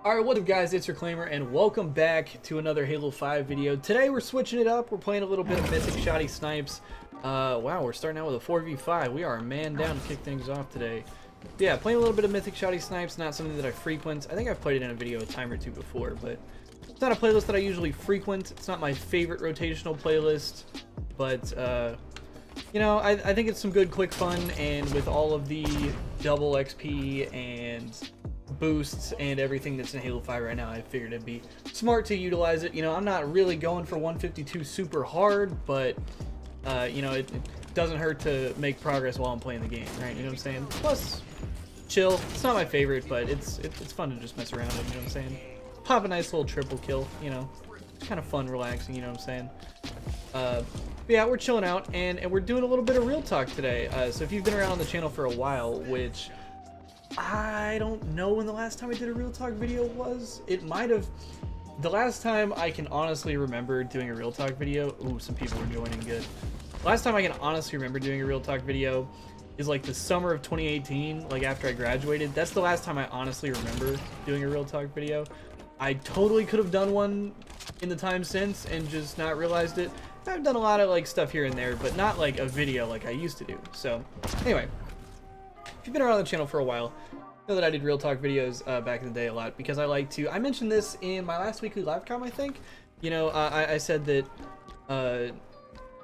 Alright, what up guys, it's Reclaimer, and welcome back to another Halo 5 video. Today we're switching it up, we're playing a little bit of Mythic Shoddy Snipes. Wow, we're starting out with a 4v5. We are a man down to kick things off today. Yeah, playing a little bit of Mythic Shoddy Snipes, not something that I frequent. I think I've played it in a video a time or two before, but it's not a playlist that I usually frequent. It's not my favorite rotational playlist, but you know, I think it's some good quick fun, and with all of the double XP and boosts and everything that's in Halo 5 right now, I figured it'd be smart to utilize it. You know, I'm not really going for 152 super hard, but you know, it doesn't hurt to make progress while I'm playing the game, right? You know what I'm saying? Plus, chill. It's not my favorite, but it's fun to just mess around with, you know what I'm saying? Pop a nice little triple kill, you know, it's kind of fun, relaxing, you know what I'm saying? But yeah, we're chilling out, and we're doing a little bit of real talk today. So if you've been around on the channel for a while, which I don't know when the last time I did a real talk video was. It might have. The last time I can honestly remember doing a real talk video. Ooh, some people are joining. Good. Last time I can honestly remember doing a real talk video is like the summer of 2018, like after I graduated. That's the last time I honestly remember doing a real talk video. I totally could have done one in the time since and just not realized it. I've done a lot of like stuff here and there, but not like a video like I used to do. So anyway, if you've been around the channel for a while, know that I did real talk videos back in the day a lot, because I like to. I mentioned this in my last weekly live com, I think. You know, I said that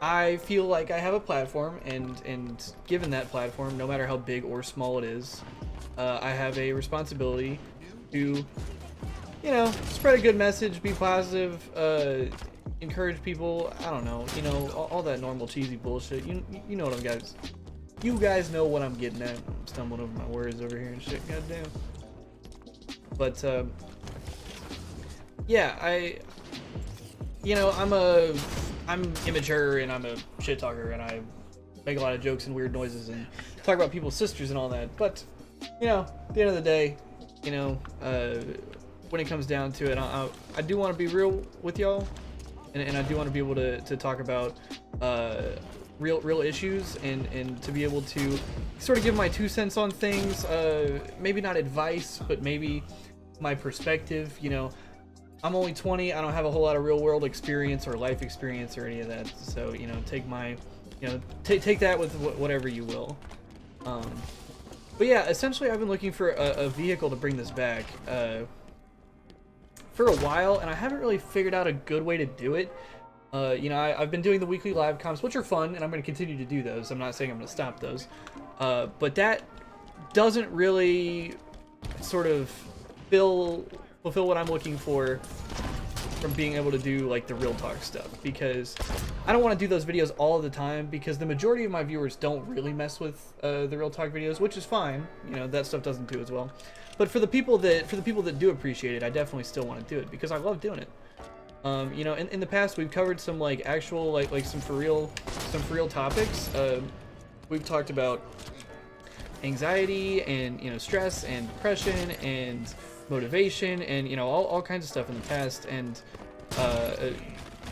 I feel like I have a platform, and given that platform, no matter how big or small it is, I have a responsibility to, you know, spread a good message, be positive, encourage people. I don't know, you know, all that normal cheesy bullshit. You know what I'm guys. You guys know what I'm getting at. I'm stumbling over my words over here and shit, goddamn. But, yeah, you know, I'm immature, and I'm a shit talker, and I make a lot of jokes and weird noises and talk about people's sisters and all that. But, you know, at the end of the day, you know, when it comes down to it, I do want to be real with y'all, and I do want to be able to talk about, real issues, and to be able to sort of give my 2 cents on things, maybe not advice, but maybe my perspective. You know, I'm only 20, I don't have a whole lot of real world experience or life experience or any of that, so, you know, take my, you know, take that with whatever you will. But yeah, essentially I've been looking for a vehicle to bring this back for a while, and I haven't really figured out a good way to do it. You know, I've been doing the weekly live comms, which are fun, and I'm going to continue to do those. I'm not saying I'm going to stop those. But that doesn't really sort of fulfill what I'm looking for from being able to do, like, the real talk stuff. Because I don't want to do those videos all the time, because the majority of my viewers don't really mess with the real talk videos, which is fine. You know, that stuff doesn't do as well. But for the people that do appreciate it, I definitely still want to do it, because I love doing it. You know, in the past we've covered some like actual like some for real topics. We've talked about anxiety, and, you know, stress and depression and motivation, and, you know, all kinds of stuff in the past. And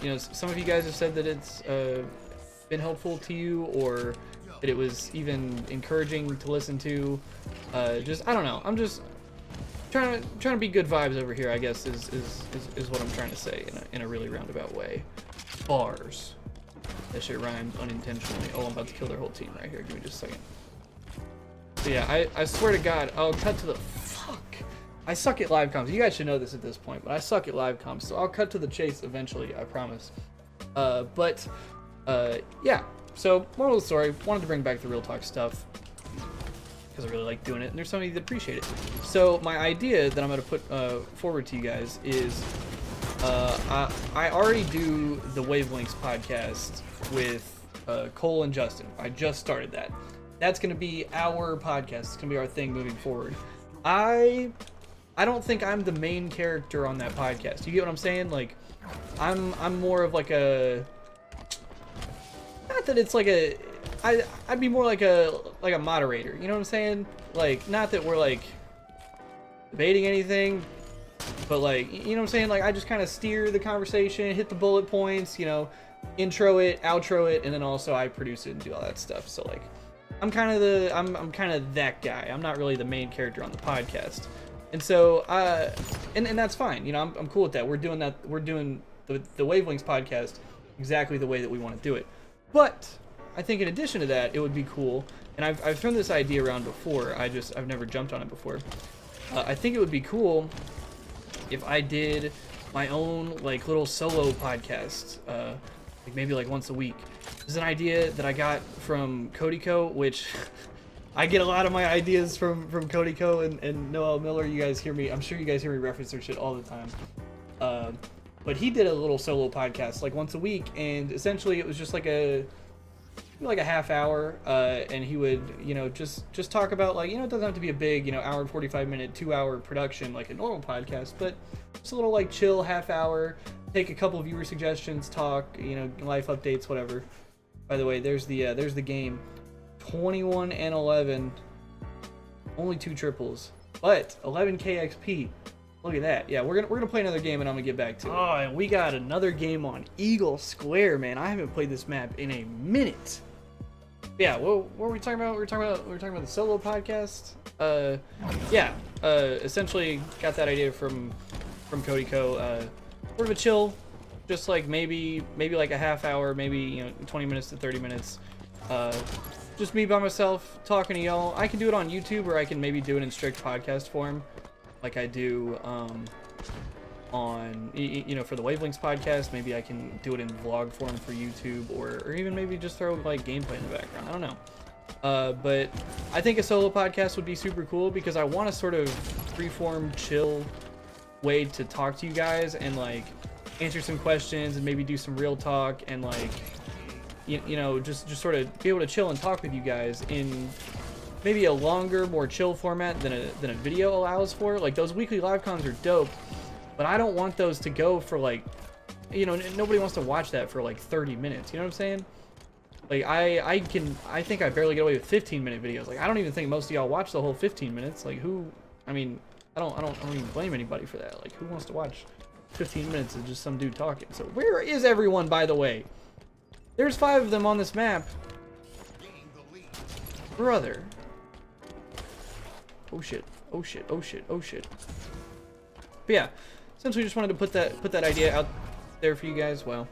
you know, some of you guys have said that it's been helpful to you, or that it was even encouraging to listen to. Just, I don't know, I'm just trying to be good vibes over here, I guess, is what I'm trying to say in a really roundabout way. Bars. That shit rhymed unintentionally. Oh, I'm about to kill their whole team right here. Give me just a second. So yeah, I swear to God, I'll cut to the fuck. I suck at live comms. You guys should know this at this point, but I suck at live comms, so I'll cut to the chase eventually, I promise. Yeah. So, moral of the story, wanted to bring back the real talk stuff, because I really like doing it, and there's so many that appreciate it. So my idea that I'm going to put forward to you guys is, I already do the Wavelengths podcast with Cole and Justin. I just started that. That's going to be our podcast. It's going to be our thing moving forward. I don't think I'm the main character on that podcast. You get what I'm saying? Like, I'm more of like a, not that it's like a, I'd be more like a moderator, you know what I'm saying? Like, not that we're like debating anything, but like, you know what I'm saying? Like, I just kind of steer the conversation, hit the bullet points, you know, intro it, outro it, and then also I produce it and do all that stuff. So like, I'm kind of that guy. I'm not really the main character on the podcast. And so, and that's fine. You know, I'm cool with that. We're doing that. We're doing the Wavelengths podcast exactly the way that we want to do it. But I think in addition to that, it would be cool. And I've thrown this idea around before. I've never jumped on it before. I think it would be cool if I did my own like little solo podcast, like maybe like once a week. This is an idea that I got from CodyCo, which I get a lot of my ideas from CodyCo and Noel Miller. You guys hear me, I'm sure you guys hear me reference their shit all the time. But he did a little solo podcast like once a week, and essentially it was just like a half hour, and he would, you know, just talk about, like, you know, it doesn't have to be a big, you know, hour and 45 minute, 2-hour production like a normal podcast, but just a little like chill half hour, take a couple viewer suggestions, talk, you know, life updates, whatever. By the way, there's the game, 21 and 11, only 2 triples, but 11k XP. Look at that. Yeah, we're gonna play another game, and I'm gonna get back to it. Oh, and we got another game on Eagle Square, man. I haven't played this map in a minute. Yeah, what were we talking about? We were talking about the solo podcast. Yeah. Essentially got that idea from CodyCo. Sort of a chill, just like maybe like a half hour, maybe, you know, 20 minutes to 30 minutes. Just me by myself talking to y'all. I can do it on YouTube, or I can maybe do it in strict podcast form, like I do on, you know, for the Wavelengths podcast. Maybe I can do it in vlog form for YouTube, or even maybe just throw like gameplay in the background. I don't know. But I think a solo podcast would be super cool, because I want a sort of freeform, chill way to talk to you guys and like answer some questions and maybe do some real talk, and like, you know, just sort of be able to chill and talk with you guys in maybe a longer, more chill format than a video allows for. Like, those weekly live cons are dope, but I don't want those to go for like, you know, nobody wants to watch that for like 30 minutes. You know what I'm saying? Like, I think I barely get away with 15-minute videos. Like, I don't even think most of y'all watch the whole 15 minutes. Like, who? I mean, I don't even blame anybody for that. Like, who wants to watch 15 minutes of just some dude talking? So where is everyone, by the way? There's 5 of them on this map, brother. Oh shit, oh shit, oh shit, oh shit. But yeah, essentially just wanted to put that idea out there for you guys, well,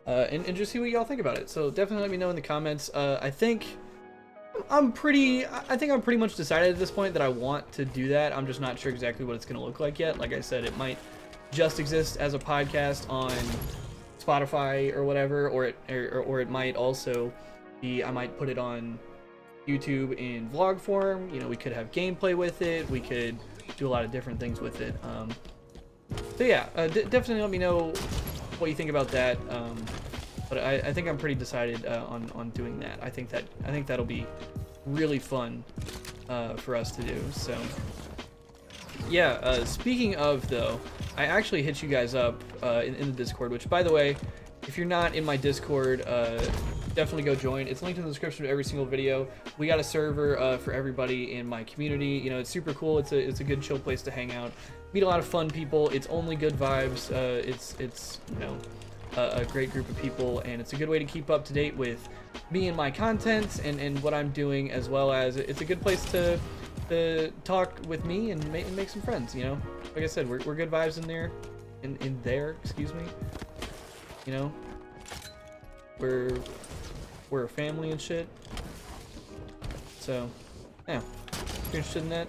and just see what y'all think about it. So definitely let me know in the comments. I think I'm pretty much decided at this point that I want to do that. I'm just not sure exactly what it's gonna look like yet. Like I said, it might just exist as a podcast on Spotify or whatever, or it might also be, I might put it on YouTube in vlog form. You know, we could have gameplay with it, we could do a lot of different things with it. So yeah, definitely let me know what you think about that. But I think I'm pretty decided on doing that. I think that'll be really fun for us to do. So yeah, speaking of, though, I actually hit you guys up in the Discord, which, by the way, if you're not in my Discord, definitely go join. It's linked in the description of every single video. We got a server for everybody in my community. You know, it's super cool. It's a good chill place to hang out, meet a lot of fun people. It's only good vibes. It's you know, a great group of people, and it's a good way to keep up to date with me and my content and what I'm doing, as well as it's a good place to talk with me and make some friends. You know, like I said, we're good vibes in there, excuse me. You know, we're a family and shit. So yeah, if you're interested in that,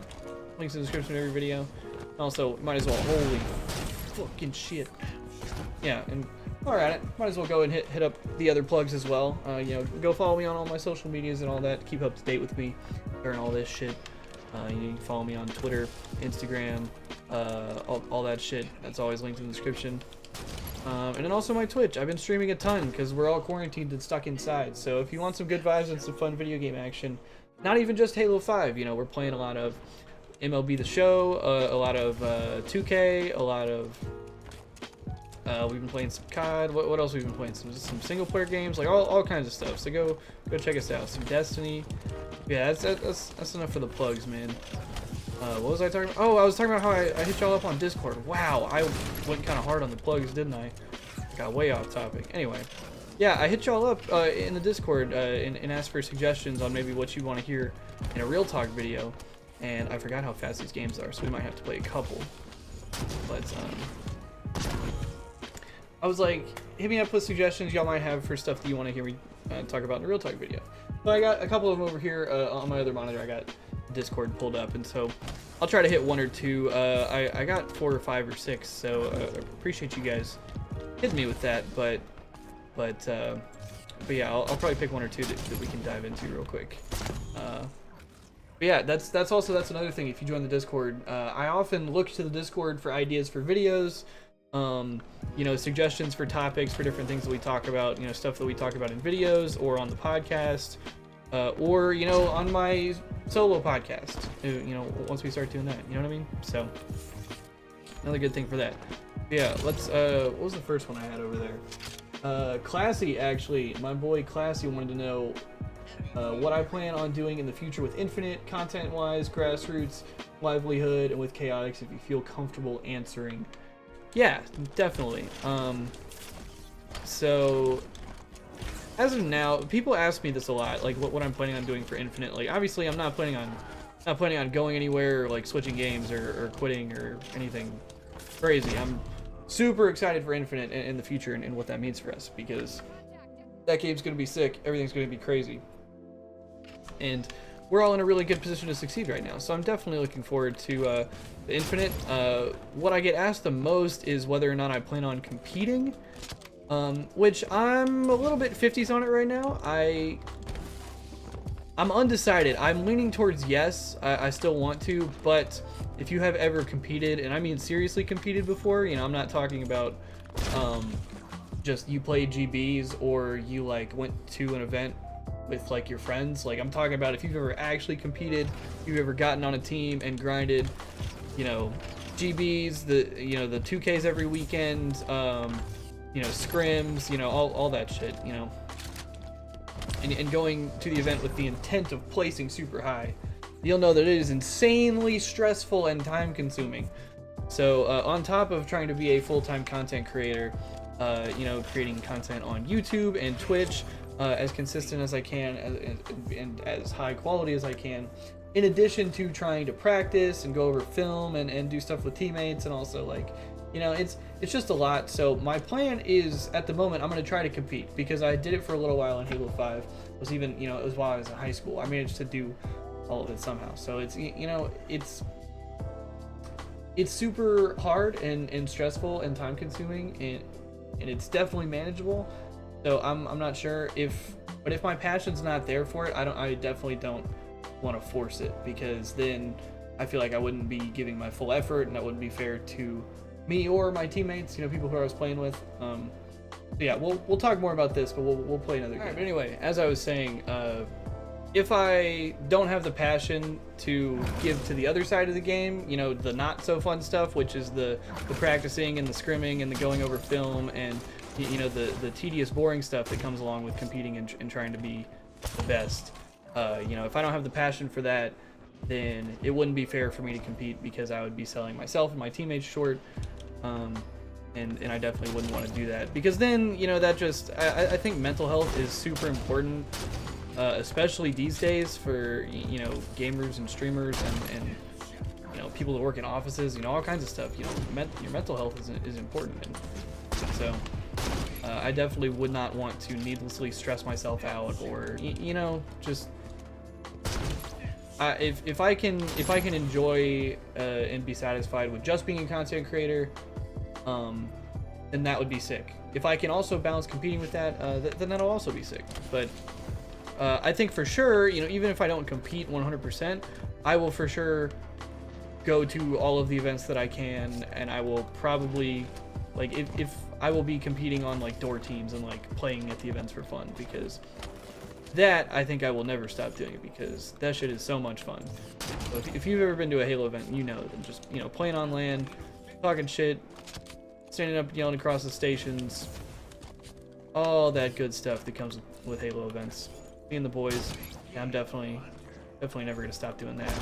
links in the description of every video. Also, might as well, holy fucking shit. Yeah, and while we're at it, might as well go and hit up the other plugs as well. You know, go follow me on all my social medias and all that. Keep up to date with me during all this shit. You can follow me on Twitter, Instagram, all that shit. That's always linked in the description. And then also my Twitch. I've been streaming a ton because we're all quarantined and stuck inside. So if you want some good vibes and some fun video game action, not even just Halo 5, you know, we're playing a lot of MLB The Show, a lot of 2K, a lot of we've been playing some COD. What else we've been playing? Some single player games, like all kinds of stuff. So go check us out. Some Destiny. Yeah, that's enough for the plugs, man. What was I talking about? Oh, I was talking about how I hit y'all up on Discord. Wow, I went kind of hard on the plugs, didn't I? Got way off topic. Anyway, yeah, I hit y'all up in the Discord and asked for suggestions on maybe what you want to hear in a real talk video. and I forgot how fast these games are, so we might have to play a couple. But I was like, hit me up with suggestions y'all might have for stuff that you want to hear me talk about in a real talk video. So I got a couple of them over here on my other monitor. I got Discord pulled up, and so I'll try to hit 1 or 2. I got 4 or 5 or 6, so appreciate you guys hitting me with that. But yeah, I'll probably pick 1 or 2 that we can dive into real quick. But yeah, that's another thing. If you join the Discord, I often look to the Discord for ideas for videos. You know, suggestions for topics for different things that we talk about, you know, stuff that we talk about in videos or on the podcast, or, you know, on my solo podcast, you know, once we start doing that, you know what I mean? So another good thing for that. Yeah, let's, what was the first one I had over there? Classy, actually, my boy Classy wanted to know what I plan on doing in the future with Infinite, content-wise, grassroots, livelihood, and with Chaotix, if you feel comfortable answering. Yeah, definitely. So as of now, people ask me this a lot, like what I'm planning on doing for Infinite. Like, obviously, I'm not planning on going anywhere, or like switching games or quitting or anything crazy. I'm super excited for Infinite in the future and what that means for us, because that game's gonna be sick. Everything's gonna be crazy, and we're all in a really good position to succeed right now. So I'm definitely looking forward to the Infinite. What I get asked the most is whether or not I plan on competing, which I'm a little bit 50s on it right now. I'm undecided. I'm leaning towards yes. I still want to, but if you have ever competed, and I mean seriously competed before, you know, I'm not talking about just you played GBs or you like went to an event with like your friends. Like, I'm talking about if you've ever actually competed, if you've ever gotten on a team and grinded, you know, GBs, the 2Ks every weekend, you know, scrims, you know, all that shit, you know, and going to the event with the intent of placing super high, you'll know that it is insanely stressful and time consuming. So on top of trying to be a full-time content creator, you know, creating content on YouTube and Twitch, as consistent as I can and as high quality as I can, in addition to trying to practice and go over film and do stuff with teammates, and also, like, you know, it's just a lot. So my plan is, at the moment, I'm going to try to compete, because I did it for a little while in Halo 5. It was even, you know, it was while I was in high school. I managed to do all of it somehow. So it's, you know, it's super hard and stressful and time consuming, and it's definitely manageable. So I'm not sure but if my passion's not there for it, I definitely don't want to force it, because then I feel like I wouldn't be giving my full effort, and that wouldn't be fair to me or my teammates, you know, people who I was playing with. So yeah, we'll talk more about this, but we'll play another game. But anyway, as I was saying, if I don't have the passion to give to the other side of the game, you know, the not so fun stuff, which is the practicing and the scrimming and the going over film and, you know, the tedious, boring stuff that comes along with competing and trying to be the best. You know, if I don't have the passion for that, then it wouldn't be fair for me to compete, because I would be selling myself and my teammates short. And I definitely wouldn't want to do that, because then, you know, that just, I think mental health is super important, especially these days for, you know, gamers and streamers and you know, people that work in offices, you know, all kinds of stuff. You know, your mental health is important, and so I definitely would not want to needlessly stress myself out, or you know, just if I can enjoy and be satisfied with just being a content creator, then that would be sick. If I can also balance competing with that, then that'll also be sick. But I think for sure, you know, even if I don't compete 100%, I will for sure go to all of the events that I can, and I will probably, like, if I will be competing on like door teams and like playing at the events for fun, because that I think I will never stop doing, because that shit is so much fun. So if you've ever been to a Halo event, you know, then just, you know, playing on LAN, talking shit, standing up yelling across the stations, all that good stuff that comes with Halo events. Me and the boys, yeah, I'm definitely never gonna stop doing that.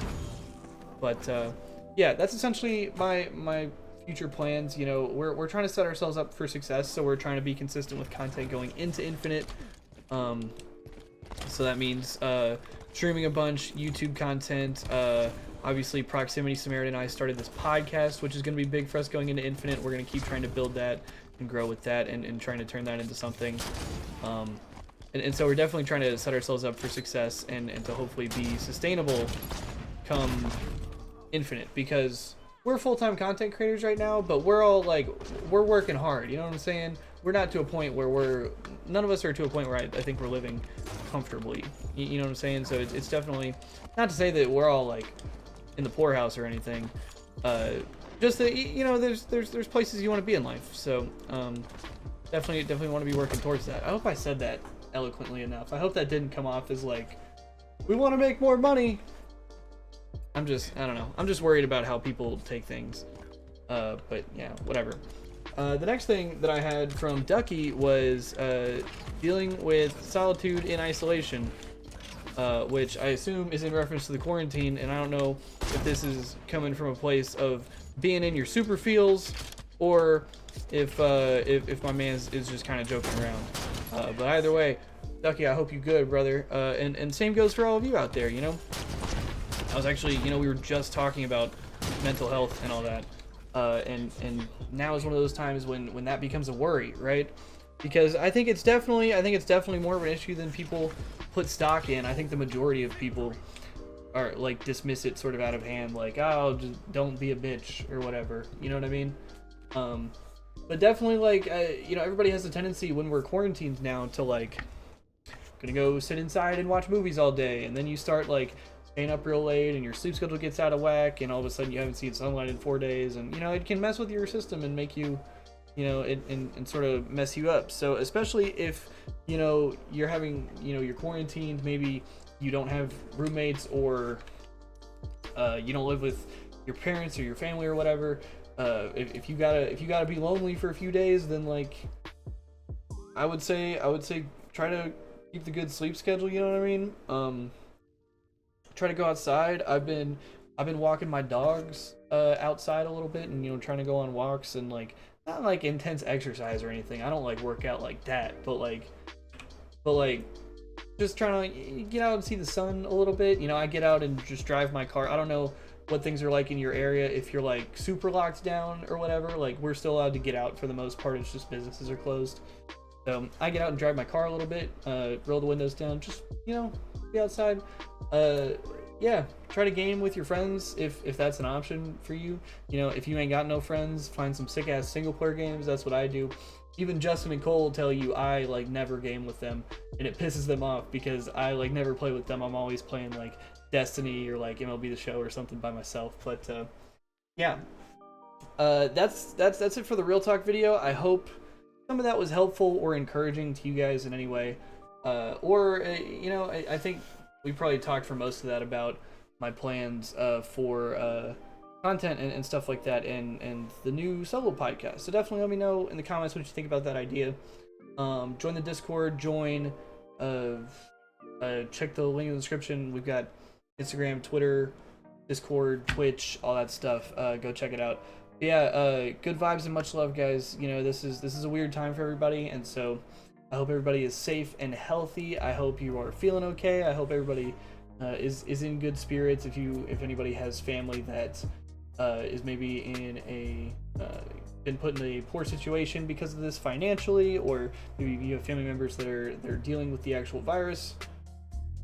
But yeah, that's essentially my future plans. You know, we're trying to set ourselves up for success, so we're trying to be consistent with content going into Infinite. So that means streaming a bunch, YouTube content, Obviously, Proximity Samaritan and I started this podcast, which is going to be big for us going into Infinite. We're going to keep trying to build that and grow with that, and trying to turn that into something. And so we're definitely trying to set ourselves up for success and to hopefully be sustainable come Infinite, because we're full-time content creators right now, but we're all like, we're working hard, you know what I'm saying? We're not to a point where none of us are to a point where I think we're living comfortably, you know what I'm saying? So it's definitely, not to say that we're all like in the poorhouse or anything, just that, you know, there's places you want to be in life, so definitely want to be working towards that. I hope I said that eloquently enough. I hope that didn't come off as like, we want to make more money. I don't know. I'm just worried about how people take things. But yeah, whatever. The next thing that I had from Ducky was dealing with solitude in isolation, which I assume is in reference to the quarantine, and I don't know if this is coming from a place of being in your super feels, or if my man is just kind of joking around. But either way, Ducky, I hope you good, brother. And same goes for all of you out there, you know? I was actually, you know, we were just talking about mental health and all that. And now is one of those times when that becomes a worry, right? Because I think it's definitely more of an issue than people put stock in. I think the majority of people are like dismiss it sort of out of hand, like, oh, just don't be a bitch or whatever. You know what I mean? But definitely, like, you know, everybody has a tendency when we're quarantined now to like, gonna go sit inside and watch movies all day, and then you start like staying up real late, and your sleep schedule gets out of whack, and all of a sudden you haven't seen sunlight in 4 days, and you know, it can mess with your system and make you, you know, and sort of mess you up. So especially if, you know, you're having, you know, you're quarantined, maybe you don't have roommates, or you don't live with your parents or your family or whatever. If you gotta be lonely for a few days, then like I would say try to keep the good sleep schedule, you know what I mean? Try to go outside. I've been walking my dogs outside a little bit, and you know, trying to go on walks, and like not like intense exercise or anything. I don't like work out like that, but like just trying to get out and see the sun a little bit. You know, I get out and just drive my car. I don't know what things are like in your area, if you're like super locked down or whatever. Like, we're still allowed to get out for the most part. It's just businesses are closed. So I get out and drive my car a little bit, roll the windows down, just, you know, be outside. Yeah, try to game with your friends if that's an option for you. You know, if you ain't got no friends, find some sick ass single player games. That's what I do. Even Justin and Cole will tell you I like never game with them, and it pisses them off because I like never play with them. I'm always playing like Destiny or like MLB The Show or something by myself. But yeah, that's it for the Real Talk video. I hope some of that was helpful or encouraging to you guys in any way, or you know, I think we probably talked for most of that about my plans for content and stuff like that, and the new solo podcast. So definitely let me know in the comments what you think about that idea. Join the Discord, check the link in the description. We've got Instagram, Twitter, Discord, Twitch, all that stuff. Go check it out. But yeah, good vibes and much love, guys. You know, this is a weird time for everybody, and so I hope everybody is safe and healthy. I hope you are feeling okay. I hope everybody is in good spirits. If anybody has family that is maybe in a been put in a poor situation because of this financially, or maybe you have family members that are dealing with the actual virus,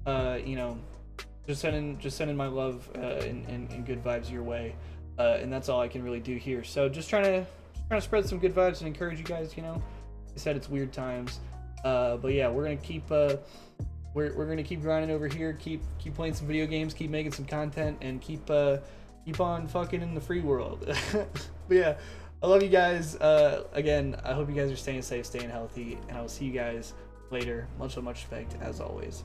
you know, just sending my love and good vibes your way, and that's all I can really do here. So just trying to spread some good vibes and encourage you guys. You know, like I said, it's weird times, but yeah, we're gonna keep we're gonna keep grinding over here, keep playing some video games, keep making some content, and keep on fucking in the free world. But yeah, I love you guys. Again, I hope you guys are staying safe, staying healthy, and I will see you guys later. Much respect as always.